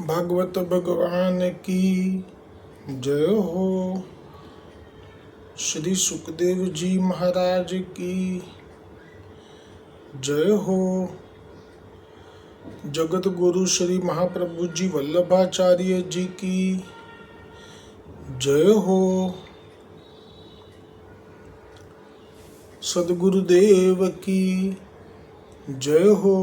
भागवत भगवान की जय हो। श्री सुखदेव जी महाराज की जय हो। जगत गुरु श्री महाप्रभु जी वल्लभाचार्य जी की जय हो। सद्गुरुदेव की जय हो।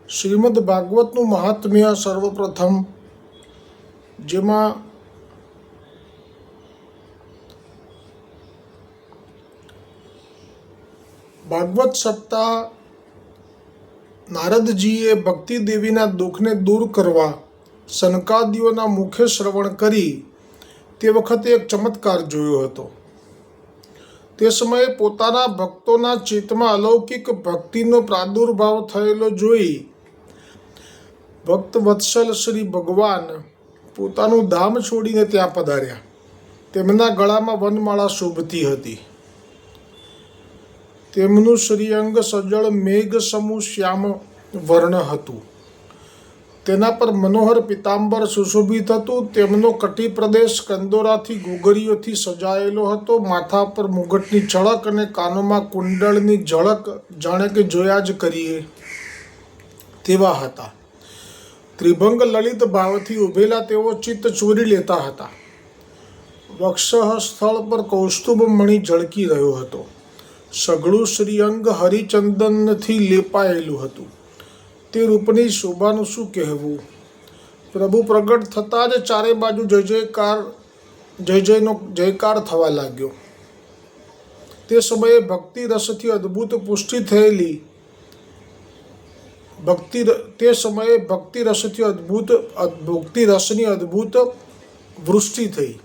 શ્રીમદ ભાગવતનું મહાત્મ્ય સર્વપ્રથમ, જેમાં ભાગવત સપ્તાહ નારદજીએ ભક્તિ દેવીના દુઃખને દૂર કરવા સનકાદિઓના મુખે શ્રવણ કરી તે વખતે એક ચમત્કાર જોયો હતો. તે સમયે પોતાના ભક્તોના ચિત્તમાં અલૌકિક ભક્તિનો પ્રાદુર્ભાવ થયેલો જોઈ ભક્ત વત્સલ શ્રી ભગવાન પોતાનું ધામ છોડીને ત્યાં પધાર્યા. તેમના ગળામાં વનમાળા શોભતી હતી. તેમનું શ્રીઅંગ સજળ મેઘ સમૂહ શ્યામ વર્ણ હતું. તેના પર મનોહર પિતાંબર સુશોભિત હતું. તેમનો કટી પ્રદેશ કંદોરાથી ઘૂઘરીઓથી સજાયેલો હતો. માથા પર મુગટની ચળક અને કાનોમાં કુંડળની ઝળક જાણે કે જોયા જ કરીએ તેવા હતા. ત્રિભંગ લલિત ભાવથી ઉભેલા તેઓ ચિત્ત ચોરી લેતા હતા. વક્ષ સ્થળ પર કૌસ્તુભ મણિ ઝળકી રહ્યો હતો. સઘળું શ્રીઅંગ હરિચંદનથી લેપાયેલું હતું. તે રૂપની શોભાનું શું કહેવું. પ્રભુ પ્રગટ થતાં જ ચારે બાજુ જય જયનો જયકાર થવા લાગ્યો. તે સમયે ભક્તિ રસથી અદ્ભુત પુષ્ટિ થયેલી ભક્તિ રસની અદ્ભુત વૃષ્ટિ થઈ.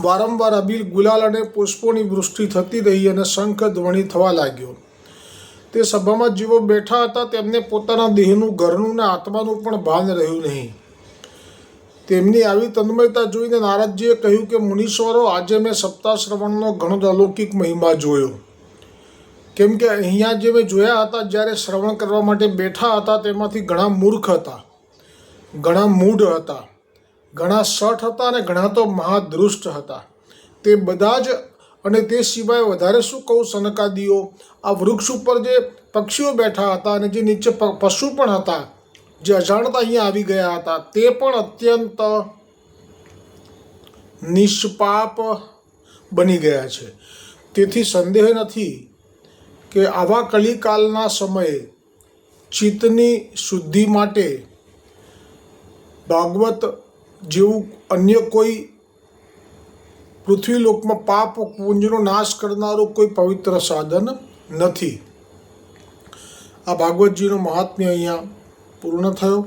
વારંવાર અબીલ ગુલાલ અને પુષ્પોની વૃષ્ટિ થતી રહી અને શંખ ધ્વનિ થવા લાગ્યો. તે સભામાં જેઓ બેઠા હતા તેમને પોતાના દેહનું, ઘરનું ને આત્માનું પણ ભાન રહ્યું નહીં. તેમની આવી તન્મયતા જોઈને નારદજીએ કહ્યું કે મુનીશ્વરો, આજે મેં સપ્તાહ શ્રવણનો ઘણો જ અલૌકિક મહિમા જોયો. કેમ કે અહીંયા જે મેં જોયા હતા, જ્યારે શ્રવણ કરવા માટે બેઠા હતા તેમાંથી ઘણા મૂર્ખ હતા, ઘણા મૂઢ હતા, ઘણા શઠ હતા અને ઘણા તો મહાદૃષ્ટ હતા. તે બધા જ, અને તે સિવાય વધારે શું કહું, સનકાદીઓ, આ વૃક્ષ ઉપર જે પક્ષીઓ બેઠા હતા અને જે નીચે પશુ પણ હતા, જે અજાણતા અહીંયા આવી ગયા હતા, તે પણ અત્યંત નિષ્પાપ બની ગયા છે. તેથી સંદેહ નથી કે આવા કલિકાલના સમયે ચિત્તની શુદ્ધિ માટે ભાગવત જેવું અન્ય કોઈ પૃથ્વીલોકમાં પાપ પુંજનો નાશ કરનારું કોઈ પવિત્ર સાધન નથી. આ ભાગવતજીનો મહાત્મ્ય અહીંયા પૂર્ણ થયો.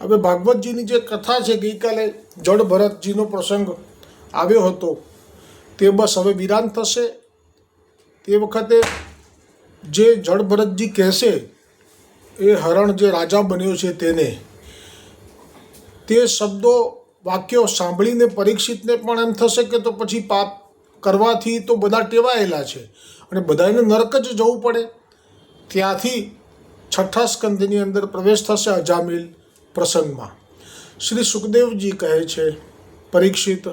હવે ભાગવતજીની જે કથા છે, ગઈકાલે જડ ભરતજીનો પ્રસંગ આવ્યો હતો, તે બસ હવે વિરામ થશે. તે વખતે જે જડ ભરતજી કહેશે, એ હરણ જે રાજા બન્યો છે તેને, તે શબ્દો, વાક્યો સાંભળીને પરીક્ષિતને પણ એમ થશે કે તો પછી પાપ કરવાથી તો બધા ટેવાયેલા છે અને બધાને નરક જ જવું પડે. ત્યાંથી છઠ્ઠા સ્કંદની અંદર પ્રવેશ થશે અજામિલ પ્રસંગમાં. શ્રી સુખદેવજી કહે છે, પરીક્ષિત,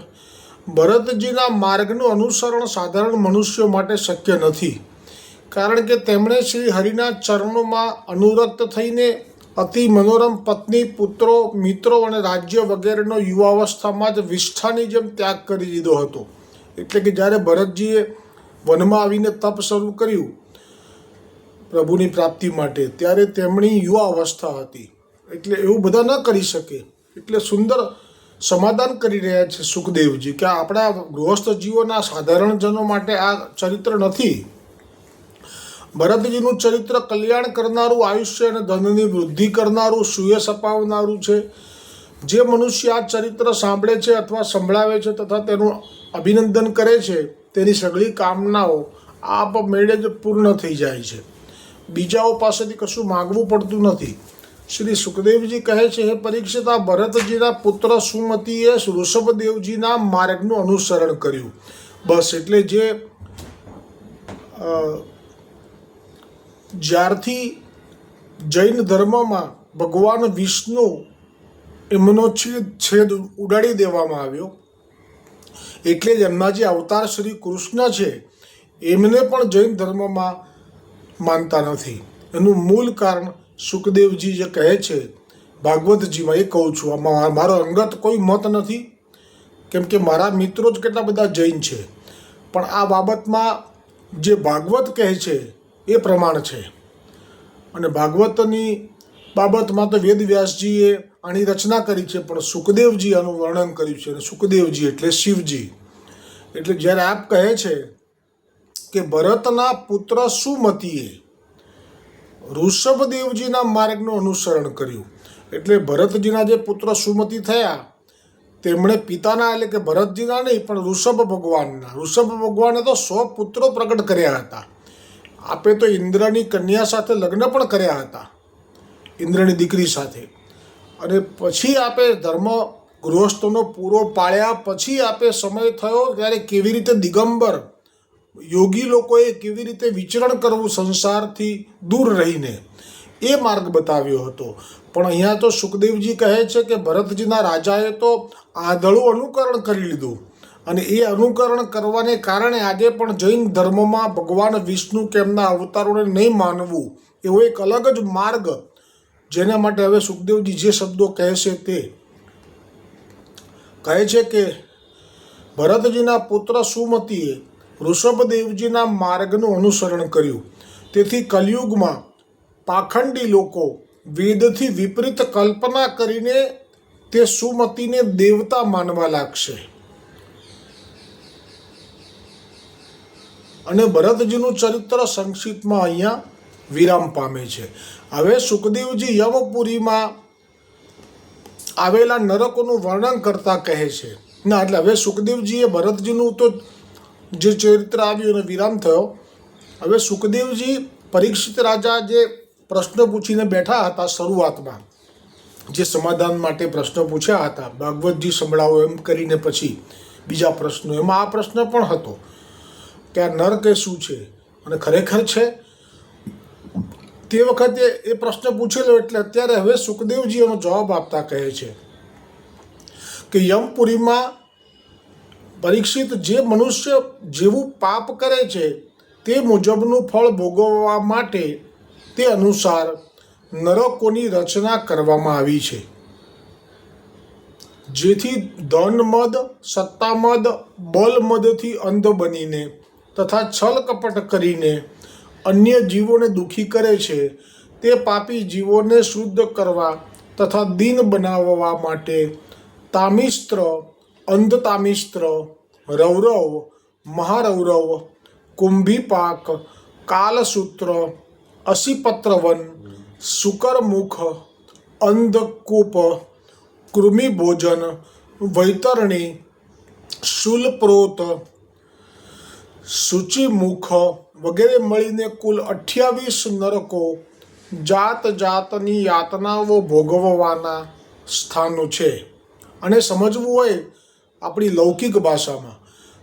ભરતજીના માર્ગનું અનુસરણ સાધારણ મનુષ્યો માટે શક્ય નથી. કારણ કે તેમણે શ્રી હરિના ચરણોમાં અનુરક્ત થઈને અતિ મનોરમ પત્ની, પુત્રો, મિત્રો અને રાજ્ય વગેરેનો યુવાવસ્થામાં જ વિષ્ઠાની જેમ ત્યાગ કરી દીધો હતો. એટલે કે જ્યારે ભરતજીએ વનમાં આવીને તપ શરૂ કર્યું પ્રભુની પ્રાપ્તિ માટે, ત્યારે તેમની યુવા અવસ્થા હતી. એટલે એવું બધા ન કરી શકે. એટલે સુંદર સમાધાન કરી રહ્યા છે સુખદેવજી કે આપણા ગૃહસ્થ જીવોના સાધારણ જનો માટે આ ચરિત્ર નથી. ભરતજીનું ચરિત્ર કલ્યાણ કરનારું, આયુષ્ય અને ધનની વૃદ્ધિ કરનારું, સુયશ અપાવનારું છે. જે મનુષ્ય આ ચરિત્ર સાંભળે છે અથવા સંભળાવે છે તથા તેનું અભિનંદન કરે છે, તેની સઘળી કામનાઓ આપમેળે જ પૂર્ણ થઈ જાય છે. બીજાઓ પાસેથી કશું માગવું પડતું નથી. શ્રી સુખદેવજી કહે છે, હે પરીક્ષિત, આ ભરતજીના પુત્ર સુમતીએ ઋષભદેવજીના માર્ગનું અનુસરણ કર્યું. બસ, એટલે જે જ્યારથી જૈન ધર્મમાં ભગવાન વિષ્ણુ એમનો છેદ ઉડાડી દેવામાં આવ્યો, એટલે જ એમના જે અવતાર શ્રી કૃષ્ણ છે એમને પણ જૈન ધર્મમાં માનતા નથી. એનું મૂળ કારણ સુખદેવજી જે કહે છે ભાગવતજીમાં, એ કહું છું. આમાં મારો અંગત કોઈ મત નથી, કેમ કે મારા મિત્રો જ કેટલા બધા જૈન છે, પણ આ બાબતમાં જે ભાગવત કહે છે એ પ્રમાણ છે. અને ભાગવતની બાબતમાં તો વેદવ્યાસજીએ આની રચના કરી છે, પણ સુખદેવજી આનું વર્ણન કર્યું છે. અને સુખદેવજી એટલે શિવજી. એટલે જ્યારે આપ કહે છે કે ભરતના પુત્ર સુમતીએ ઋષભદેવજીના માર્ગનું અનુસરણ કર્યું, એટલે ભરતજીના જે પુત્ર સુમતી થયા તેમણે પિતાના એટલે કે ભરતજીના નહીં પણ ઋષભ ભગવાને તો 100 પુત્રો પ્રગટ કર્યા હતા. આપે તો ઇન્દ્રની કન્યા સાથે લગ્ન પણ કર્યા હતા, ઇન્દ્રની દીકરી સાથે. અને પછી આપે ધર્મ ગૃહસ્થોનો પૂરો પાળ્યા પછી આપે સમય થયો ત્યારે કેવી રીતે દિગંબર યોગી લોકોએ કેવી રીતે વિચરણ કરવું સંસારથી દૂર રહીને, એ માર્ગ બતાવ્યો હતો. પણ અહીંયા તો સુખદેવજી કહે છે કે ભરતજીના રાજાએ તો આંધળું અનુકરણ કરી લીધું, અને એ અનુકરણ કરવાને કારણે આજે પણ જૈન ધર્મમાં ભગવાન વિષ્ણુ કે એમના અવતારોને નહીં માનવું એવો એક અલગ જ માર્ગ, જેના માટે હવે સુખદેવજી જે શબ્દો કહે છે તે કહે છે કે ભરતજીના પુત્ર સુમતીએ ઋષભદેવજીના માર્ગનું અનુસરણ કર્યું, તેથી કલિયુગમાં પાખંડી લોકો વેદથી વિપરીત કલ્પના કરીને તે સુમતીને દેવતા માનવા લાગશે. અને ભરતજીનું ચરિત્ર સંક્ષિપ્તમાં અહીંયા વિરામ પામે છે. હવે સુખદેવજી યમપુરીમાં આવેલા નરકોનું વર્ણન કરતા કહે છે ના, એટલે હવે સુખદેવજીએ ભરતજીનું તો જે ચરિત્ર આવ્યું અને વિરામ થયો. હવે સુખદેવજી પરીક્ષિત રાજા જે પ્રશ્ન પૂછીને બેઠા હતા શરૂઆતમાં, જે સમાધાન માટે પ્રશ્ન પૂછ્યા હતા, ભાગવતજી સંભળાવો એમ કરીને પછી બીજા પ્રશ્નો, એમાં આ પ્રશ્ન પણ હતો કે આ નરક એ શું છે અને ખરેખર છે. તે વખતે એ પ્રશ્ન પૂછેલો, એટલે અત્યારે હવે સુખદેવજી એનો જવાબ આપતા કહે છે કે યમપુરીમાં પરીક્ષિત જે મનુષ્ય જેવું પાપ કરે છે તે મુજબનું ફળ ભોગવવા માટે તે અનુસાર નરકોની રચના કરવામાં આવી છે, જેથી ધનમદ, સત્તામદ, બલમદથી અંધ બનીને તથા છલ કપટ કરીને અન્ય જીવોને દુઃખી કરે છે તે પાપી જીવોને શુદ્ધ કરવા તથા દીન બનાવવા માટે તામિસ્ત્ર, અંધતામિસ્ત્ર, રૌરવ, મહારૌરવ, કુંભીપાક, કાલસૂત્ર, અસીપત્રવન, શુકરમુખ, અંધકૂપ, કૃમિભોજન, વૈતરણી, શૂલપ્રોત, સૂચિમુખ વગેરે મળીને કુલ 28 નરકો જાત જાતની યાતનાઓ ભોગવવાના સ્થાનો છે. અને સમજવું હોય આપણી લૌકિક ભાષામાં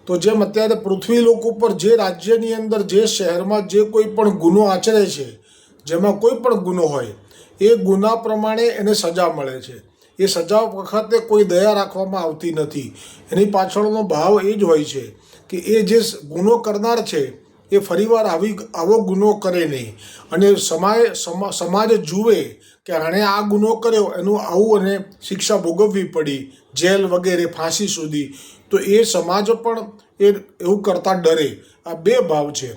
તો જેમ અત્યારે પૃથ્વીલોક ઉપર જે રાજ્યની અંદર જે શહેરમાં જે કોઈ પણ ગુનો આચરે છે, જેમાં કોઈ પણ ગુનો હોય એ ગુના પ્રમાણે એને સજા મળે છે. એ સજા વખતે કોઈ દયા રાખવામાં આવતી નથી. એની પાછળનો ભાવ એ જ હોય છે કે એ જે ગુનો કરનાર છે એ ફરીવાર આવો ગુનો કરે નહીં, અને સમાજ જુએ કે આણે આ ગુનો કર્યો, એનું આવું અને શિક્ષા ભોગવવી પડી, જેલ વગેરે, ફાંસી સુધી, તો એ સમાજ પણ એવું કરતાં ડરે. આ બે ભાવ છે.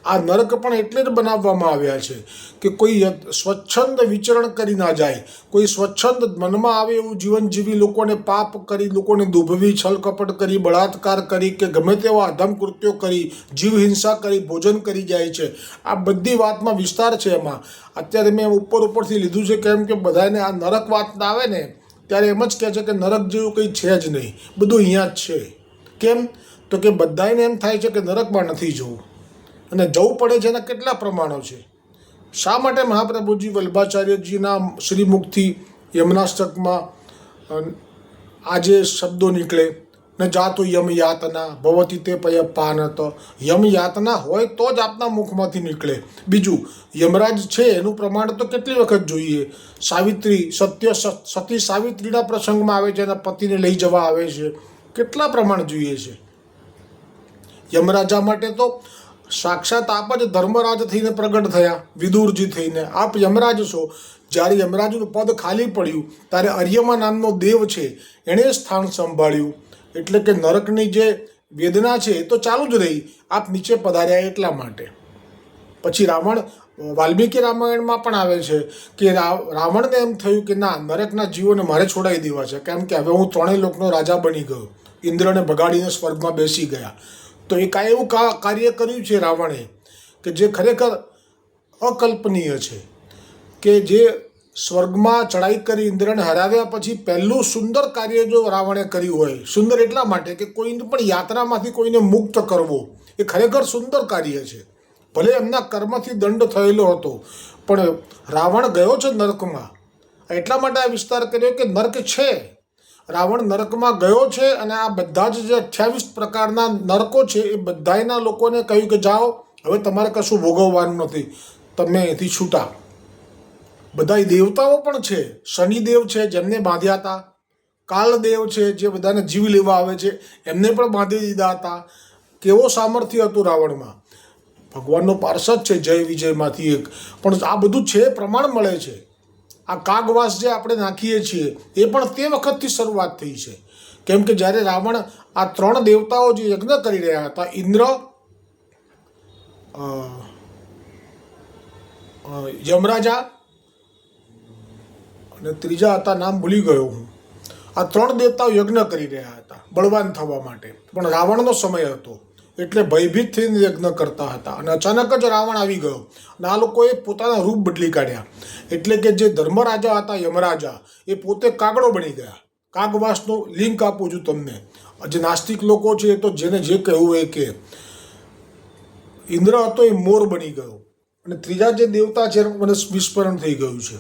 આ નરક પણ એટલે જ બનાવવામાં આવ્યા છે કે કોઈ સ્વચ્છંદ વિચરણ કરી ના જાય, કોઈ સ્વચ્છંદ મનમાં આવે એવું જીવન જીવી, લોકોને પાપ કરી, લોકોને દુભવી, છલ કપટ કરી, બળાત્કાર કરી કે ગમે તેવા અધમ કૃત્યો કરી, જીવ હિંસા કરી, ભોજન કરી જાય છે. આ બધી વાતમાં વિસ્તાર છે. એમાં અત્યારે મેં ઉપરથી લીધું છે, કેમ કે બધાને આ નરક વાત આવે ને ત્યારે એમ જ કહે છે કે નરક જેવું કંઈ છે જ નહીં, બધું અહીંયા જ છે. કેમ તો કે બધાને એમ થાય છે કે નરકમાં નથી જવું, અને જવું પડે છે. એના કેટલા પ્રમાણો છે. શા માટે મહાપ્રભુજી વલ્ભાચાર્યજીના શ્રીમુખથી યમનાષ્ટકમાં આ જે શબ્દો નીકળે ને જાતો યમ યાતના ભવતી તે પય પાનત. યમ યાતના હોય તો જ આપના મુખમાંથી નીકળે. બીજું યમરાજ છે એનું પ્રમાણ તો કેટલી વખત જોઈએ. સાવિત્રી સતી સાવિત્રીના પ્રસંગમાં આવે છે, એના પતિને લઈ જવા આવે છે, કેટલા પ્રમાણ જોઈએ છે. યમરાજા માટે તો સાક્ષાત આપ જ ધર્મરાજ થઈને પ્રગટ થયા, વિદુરજી થઈને. આપ યમરાજ છો. જ્યારે યમરાજનું પદ ખાલી પડ્યું ત્યારે અર્યમા નામનો દેવ છે એણે સ્થાન સંભાળ્યું. એટલે કે નરકની જે વેદના છે એ તો ચાલુ જ રહી, આપ નીચે પધાર્યા એટલા માટે. પછી રાવણ વાલ્મીકી રામાયણમાં પણ આવે છે કે રાવણને એમ થયું કે ના, નરકના જીવોને મારે છોડાવી દેવા છે, કેમ કે હવે હું ત્રણેય લોકનો રાજા બની ગયો. ઇન્દ્રને ભગાડીને સ્વર્ગમાં બેસી ગયા. તો એ કાંઈ એવું કાર્ય કર્યું છે રાવણે કે જે ખરેખર અકલ્પનીય છે. કે જે સ્વર્ગમાં ચડાઈ કરી ઇન્દ્રને હરાવ્યા પછી પહેલું સુંદર કાર્ય જો રાવણે કર્યું હોય, સુંદર એટલા માટે કે કોઈને પણ યાત્રામાંથી કોઈને મુક્ત કરવો, એ ખરેખર સુંદર કાર્ય છે. ભલે એમના કર્મથી દંડ થયેલો હતો, પણ રાવણ ગયો છે નરકમાં. એટલા માટે આ વિસ્તાર કર્યો કે નર્ક છે, રાવણ નરકમાં ગયો છે. અને આ બધા જ જે 28 પ્રકારના નરકો છે એ બધાયના લોકોને કહ્યું કે જાઓ, હવે તમારે કશું ભોગવવાનું નથી, તમે અહીંથી છૂટા. બધા દેવતાઓ પણ છે. શનિદેવ છે જેમને બાંધ્યા હતા, કાલદેવ છે જે બધાને જીવ લેવા આવે છે એમને પણ બાંધી દીધા હતા. કેવો સામર્થ્ય હતું રાવણમાં. ભગવાનનો પાર્ષદ છે જય વિજયમાંથી એક. પણ આ બધું છે, પ્રમાણ મળે છે. આ કાગવાસ જે આપણે નાખીએ છીએ એ પણ તે વખતથી શરૂઆત થઈ છે. કેમ કે જ્યારે રાવણ આ 3 દેવતાઓ જે યજ્ઞ કરી રહ્યા હતા, ઇન્દ્ર, યમરાજા અને ત્રીજા હતા, નામ ભૂલી ગયો હું. આ 3 દેવતાઓ યજ્ઞ કરી રહ્યા હતા બળવાન થવા માટે. પણ રાવણનો સમય હતો એટલે ભયભીત થઈને યજ્ઞ કરતા હતા. અને અચાનક જ રાવણ આવી ગયો અને આ લોકોએ પોતાના રૂપ બદલી કાઢ્યા. એટલે કે જે ધર્મરાજા હતા યમરાજા, એ પોતે કાગડો બની ગયા. કાગવાસનો લિંક આપું છું તમને. જે નાસ્તિક લોકો છે એ તો જેને જે કહેવું એ કે. ઇન્દ્ર હતો એ મોર બની ગયો. અને ત્રીજા જે દેવતા છે મને વિસ્મરણ થઈ ગયું છે.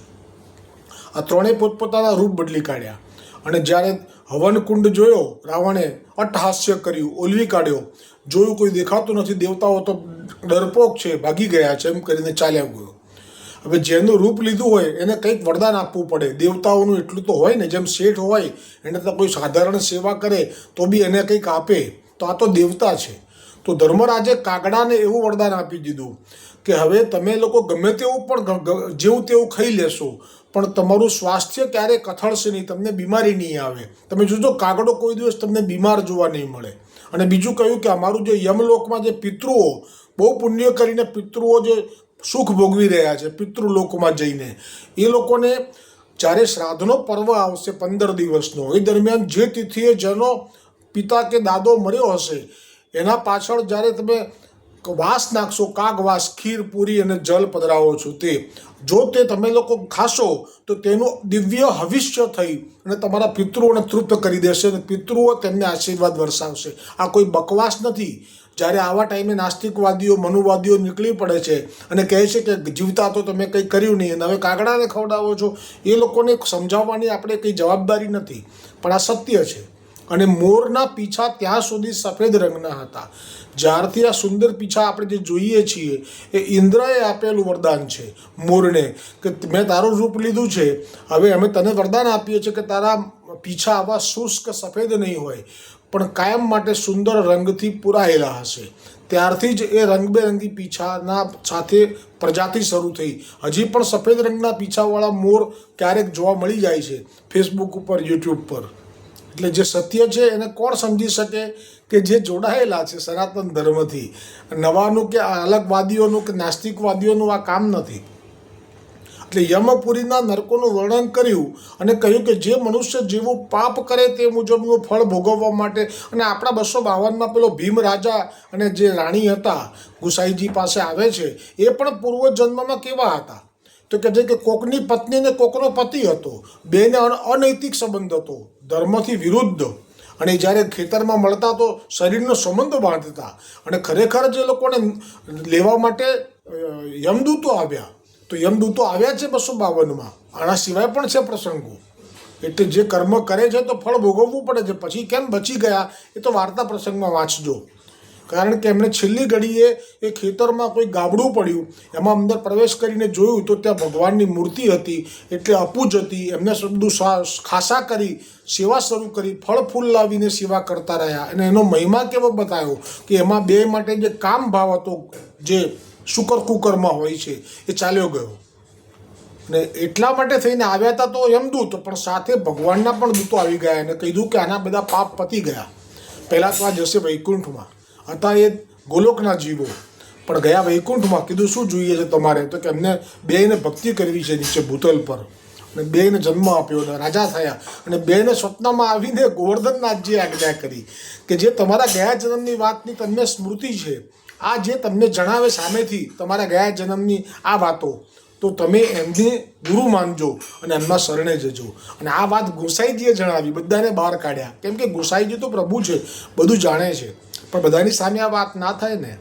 આ 3 પોતપોતાના રૂપ બદલી કાઢ્યા. અને જ્યારે હવનકુંડ જોયો રાવણે, અટ્ટહાસ્ય કર્યું, ઓલવી કાઢ્યો, જોયું કોઈ દેખાતું નથી, દેવતાઓ તો ડરપોક છે, ભાગી ગયા છે, એમ કરીને ચાલ્યા ગયો. હવે જેનું રૂપ લીધું હોય એને કંઈક વરદાન આપવું પડે. દેવતાઓનું એટલું તો હોય ને, જેમ શેઠ હોય એને તો કોઈ સાધારણ સેવા કરે તો બી એને કંઈક આપે, તો આ તો દેવતા છે. તો ધર્મરાજે કાગડાને એવું વરદાન આપી દીધું કે હવે તમે લોકો ગમે તેવું પણ જેવું તેવું ખાઈ લેશો, પણ તમારું સ્વાસ્થ્ય ક્યારેય કથળશે નહીં, તમને બીમારી નહીં આવે. તમે જોજો કાગડો કોઈ દિવસ તમને બીમાર જોવા નહીં મળે. અને બીજું કહ્યું કે અમારું જે યમલોકમાં જે પિતૃઓ બહુ પુણ્ય કરીને પિતૃઓ જે સુખ ભોગવી રહ્યા છે પિતૃલોકમાં જઈને, એ લોકોને જ્યારે શ્રાદ્ધનો પર્વ આવશે 15 દિવસનો, એ દરમિયાન જે તિથિએ જેનો પિતા કે દાદો મર્યો હશે એના પાછળ જ્યારે તમે વાસ નાખશો, કાગવાસ, ખીર, પૂરી અને જલ પધરાવો છો, તે જો તે તમે લોકો ખાશો તો તેનું દિવ્ય હવિષ્ય થઈ અને તમારા પિતૃઓને તૃપ્ત કરી દેશે અને પિતૃઓ તેમને આશીર્વાદ વરસાવશે. આ કોઈ બકવાસ નથી. જ્યારે આવા ટાઈમે નાસ્તિકવાદીઓ, મનુવાદીઓ નીકળી પડે છે અને કહે છે કે જીવતા તો તમે કંઈ કર્યું નહીં અને હવે કાગડાને ખવડાવો છો, એ લોકોને સમજાવવાની આપણે કંઈ જવાબદારી નથી. પણ આ સત્ય છે. અને મોરના પીછા ત્યાં સુધી સફેદ રંગના હતા. જ્યારથી આ સુંદર પીછા આપણે જે જોઈએ છીએ એ ઇન્દ્રએ આપેલું વરદાન છે મોરને, કે મેં તારું રૂપ લીધું છે, હવે અમે તને વરદાન આપીએ છીએ કે તારા પીછા આવા શુષ્ક સફેદ નહીં હોય, પણ કાયમ માટે સુંદર રંગથી પૂરાયેલા હશે. ત્યારથી જ એ રંગબેરંગી પીછાના સાથે પ્રજાતિ શરૂ થઈ. હજી પણ સફેદ રંગના પીછાવાળા મોર ક્યારેક જોવા મળી જાય છે ફેસબુક ઉપર, યુટ્યુબ પર. એટલે જે સત્ય છે એને કોણ સમજી શકે કે જે જોડાયેલા છે સનાતન ધર્મથી. નવાનું કે અલગવાદીઓનું કે નાસ્તિકવાદીઓનું આ કામ નથી. એટલે યમપુરીના નરકોનું વર્ણન કર્યું અને કહ્યું કે જે મનુષ્ય જેવું પાપ કરે તે મુજબનું ફળ ભોગવવા માટે. અને આપણા 252માં પેલો ભીમ રાજા અને જે રાણી હતા ગુસાઈજી પાસે આવે છે, એ પણ પૂર્વજન્મમાં કેવા હતા તો કહે છે કે કોકની પત્ની ને કોકનો પતિ હતો, બેને અનૈતિક સંબંધ હતો, ધર્મથી વિરુદ્ધ. અને જ્યારે ખેતરમાં મળતા તો શરીરનો સંબંધ બાંધતા. અને ખરેખર જે લોકોને લેવા માટે યમદૂતો આવ્યા, તો યમદૂતો આવ્યા છે 252માં. આના સિવાય પણ છે પ્રસંગો. એટલે જે કર્મ કરે છે તો ફળ ભોગવવું પડે છે. પછી કેમ બચી ગયા એ તો વાર્તા પ્રસંગમાં વાંચજો. કારણ કે એમને છેલ્લી ઘડીએ એ ખેતરમાં કોઈ ગાબડું પડ્યું, એમાં અંદર પ્રવેશ કરીને જોયું તો ત્યાં ભગવાનની મૂર્તિ હતી, એટલે અપૂજ હતી. એમને બધું ખાસા કરી, સેવા શરૂ કરી, ફળ ફૂલ લાવીને સેવા કરતા રહ્યા. અને એનો મહિમા કેવો બતાવ્યો કે એમાં બે માટે જે કામ ભાવ હતો, જે શુકર કુકરમાં હોય છે, એ ચાલ્યો ગયો. ને એટલા માટે થઈને આવ્યા હતા તો યમદૂત, પણ સાથે ભગવાનના પણ દૂતો આવી ગયા અને કીધું કે આના બધા પાપ પતી ગયા. પહેલાં તો આ જશે વૈકુંઠમાં. હતા એ ગોલોકના જીવો, પણ ગયા વૈકુંઠમાં. કીધું શું જોઈએ છે તમારે? તો કે એમને બેયને ભક્તિ કરવી છે નીચે ભૂતલ પર. અને બેયને જન્મ આપ્યો અને રાજા થયા. અને બેયને સ્વપ્નમાં આવીને ગોવર્ધનનાથજીએ આજ્ઞા કરી કે જે તમારા ગયા જન્મની વાતની તમને સ્મૃતિ છે, આ જે તમને જણાવે સામેથી તમારા ગયા જન્મની આ વાતો, તો તમે એમને ગુરુ માનજો અને એમના શરણે જજો. અને આ વાત ગોસાઈજીએ જણાવી, બધાને બહાર કાઢ્યા. કેમ કે ગોસાઈજી તો પ્રભુ છે, બધું જાણે છે, પણ બધાની સામે આ વાત ના થાય ને.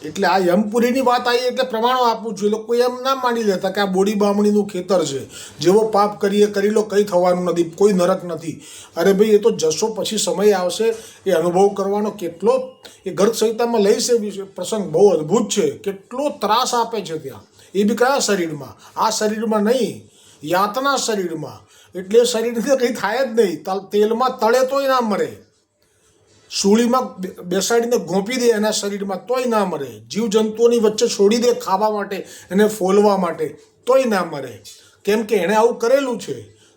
એટલે આ યમપુરીની વાત આવી એટલે પ્રમાણો આપવું જોઈએ. લોકો એમ ના માની લેતા કે આ બોડી બામણીનું ખેતર છે, જેવો પાપ કરીએ કરી લો, કંઈ થવાનું નથી, કોઈ નરક નથી. અરે ભાઈ, એ તો જશો પછી સમય આવશે એ અનુભવ કરવાનો. કેટલો એ ગર્ગ સંહિતામાં લઈ છે પ્રસંગ, બહુ અદ્ભુત છે. કેટલો ત્રાસ આપે છે ત્યાં, એ બી કયા શરીરમાં? આ શરીરમાં નહીં, યાતના શરીરમાં. એટલે શરીરને કંઈ થાય જ નહીં. તેલમાં તળે તોય ના મરે, સૂળીમાં બેસાડીને ઘોંપી દે એના શરીરમાં તોય ના મરે, જીવજંતુઓની વચ્ચે છોડી દે ખાવા માટે, એને ફોલવા માટે, તોય ના મરે. કેમ કે એણે આવું કરેલું છે,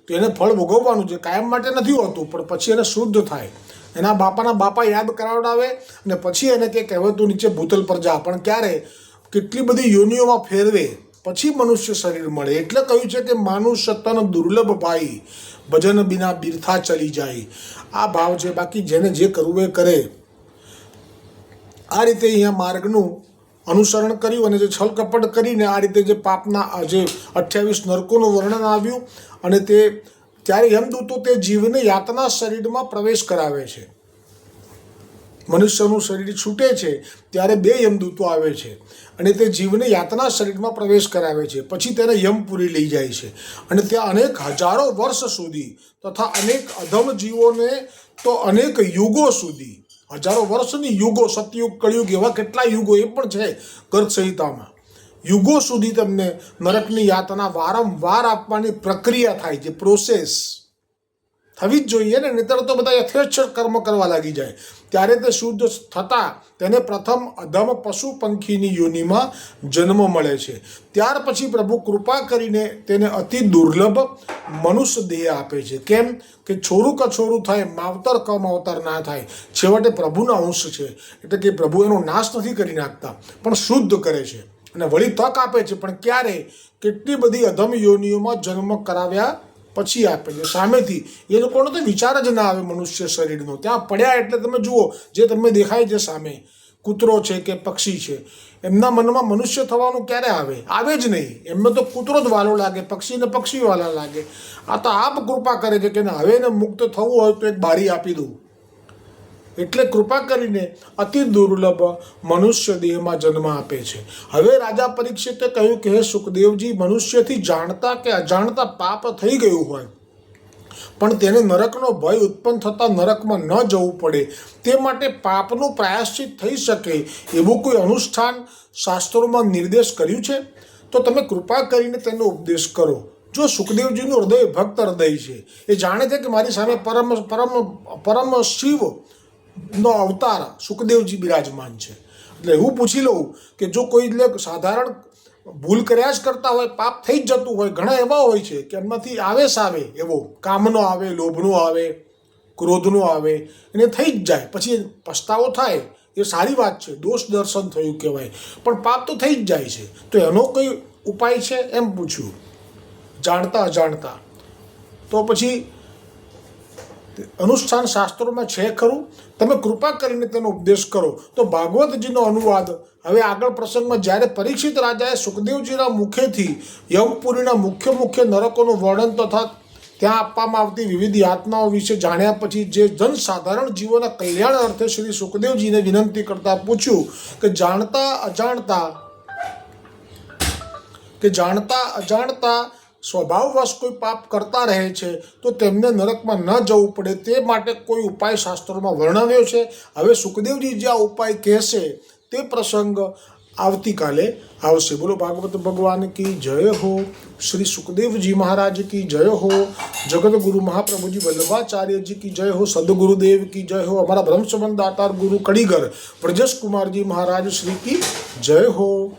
તો એને ફળ ભોગવવાનું છે. કાયમ માટે નથી હોતું, પણ પછી એને શુદ્ધ થાય. એના બાપાના બાપા યાદ કરાવડાવે અને પછી એને કે કહેવાય તું નીચે ભૂતલ પર જા. પણ ક્યારે? કેટલી બધી યોનિઓમાં ફેરવે પછી મનુષ્ય શરીર મળે. એટલે કહ્યું છે કે માનુષ્ય તન દુર્લભ ભાઈ, ભજન બિના બિરથા ચલી જાય. આ ભાવ છે. બાકી જેને જે કરવું એ કરે. આ રીતે અહીંયા માર્ગનું અનુસરણ કર્યું અને જે છલકપટ કરીને આ રીતે જે પાપના જે 28 નરકોનું વર્ણન આવ્યું. અને તે ત્યારે યમદૂતો તે જીવને યાતના શરીરમાં પ્રવેશ કરાવે છે. મનુષ્યનું શરીર છૂટે છે ત્યારે 2 યમદૂતો આવે છે અને તે જીવને યાતના શરીરમાં પ્રવેશ કરાવે છે. પછી તેને યમપુરી લઈ જાય છે અને ત્યાં અનેક હજારો વર્ષ સુધી તથા અનેક અધમ જીવોને તો અનેક યુગો સુધી, હજારો વર્ષની યુગો, સતયુગ, કળિયુગ, એવા કેટલા યુગો એ પણ છે ગર્ગ સંહિતામાં. યુગો સુધી તમને નરકની યાતના વારંવાર આપવાની પ્રક્રિયા થાય છે. પ્રોસેસ થવી જ જોઈએ ને, નહીતર તો બધા યથેચ્છ કર્મ કરવા લાગી જાય. ત્યારે તે શુદ્ધ થતાં તેને પ્રથમ અધમ પશુ પંખીની યોનિમાં જન્મ મળે છે. ત્યાર પછી પ્રભુ કૃપા કરીને તેને અતિ દુર્લભ મનુષ્ય દેહ આપે છે. કેમ કે છોરું કછોરું થાય, માવતર કમાવતર ના થાય. છેવટે પ્રભુના અંશ છે, એટલે કે પ્રભુ એનો નાશ નથી કરી નાખતા, પણ શુદ્ધ કરે છે અને વળી તક આપે છે. પણ ક્યારે? કેટલી બધી અધમ યોનિઓમાં જન્મ કરાવ્યા પછી આપે છે સામેથી. એ લોકોનો તો વિચાર જ ના આવે મનુષ્ય શરીરનો. ત્યાં પડ્યા એટલે તમે જુઓ, જે તમને દેખાય છે સામે, કૂતરો છે કે પક્ષી છે, એમના મનમાં મનુષ્ય થવાનું ક્યારે આવે? આવે જ નહીં. એમને તો કૂતરો જ વાલો લાગે, પક્ષીને પક્ષી વાલા લાગે. આ તો આપ કૃપા કરે છે કે હવે એને મુક્ત થવું હોય તો એક બારી આપી દઉં. એટલે કૃપા કરીને અતિ દુર્લભ મનુષ્ય દેહમાં જન્મ આપે છે. હવે રાજા પરીક્ષિતે કહ્યું કે હે સુખદેવજી, મનુષ્યથી જાણતા કે અજાણતા પાપ થઈ ગયું હોય પણ તેને નરકનો ભય ઉત્પન્ન થતાં નરકમાં ન જવું પડે, તે માટે પાપનું પ્રાયશ્ચિત થઈ શકે એવું કોઈ અનુષ્ઠાન શાસ્ત્રોમાં નિર્દેશ કર્યું છે? તો તમે કૃપા કરીને તેનો ઉપદેશ કરો. જો સુખદેવજીનું હૃદય ભક્ત હૃદય છે, એ જાણે છે કે મારી સામે પરમ શિવ નો અવતાર સુખદેવજી બિરાજમાન છે. એટલે એવું પૂછી લઉં કે જો કોઈ એટલે સાધારણ ભૂલ કર્યા જ કરતા હોય, પાપ થઈ જ જતું હોય, ઘણા એવા હોય છે કે એમનાથી આવેશ આવે, એવો કામનો આવે, લોભનો આવે, ક્રોધનો આવે, એને થઈ જ જાય. પછી પસ્તાવો થાય, એ સારી વાત છે, દોષ દર્શન થયું કહેવાય. પણ પાપ તો થઈ જ જાય છે, તો એનો કોઈ ઉપાય છે એમ પૂછ્યું, જાણતા અજાણતા. તો પછી અનુષ્ઠાન શાસ્ત્રોમાં છે ખરું? તમે કૃપા કરીને તેનો ઉપદેશ કરો. તો ભાગવતજીનો અનુવાદ હવે આગળ પ્રસંગમાં જ્યારે પરીક્ષિત રાજાએ સુખદેવજીના મુખેથી યમપુરીના મુખ્ય નરકોનું વર્ણન તથા ત્યાં આપવામાં આવતી વિવિધ યાતનાઓ વિશે જાણ્યા પછી જે જનસાધારણ જીવોના કલ્યાણ અર્થે શ્રી સુખદેવજીને વિનંતી કરતા પૂછ્યું કે જાણતા અજાણતા સ્વભાવવશ કોઈ પાપ કરતા રહે છે તો તેમને નરકમાં ન જવું પડે તે માટે કોઈ ઉપાય શાસ્ત્રોમાં વર્ણવ્યો છે. હવે સુખદેવજી જે આ ઉપાય કહેશે તે પ્રસંગ આવતીકાલે આવશે. બોલો ભાગવત ભગવાન કી જય હો. શ્રી સુખદેવજી મહારાજ કી જય હો. જગતગુરુ મહાપ્રભુજી વલ્લભાચાર્યજી કી જય હો. સદગુરુદેવ કી જય હો. અમારા બ્રહ્મસંબંધ દાતાર ગુરુ કડીગર બ્રજેશ કુમારજી મહારાજ શ્રી કી જય હો.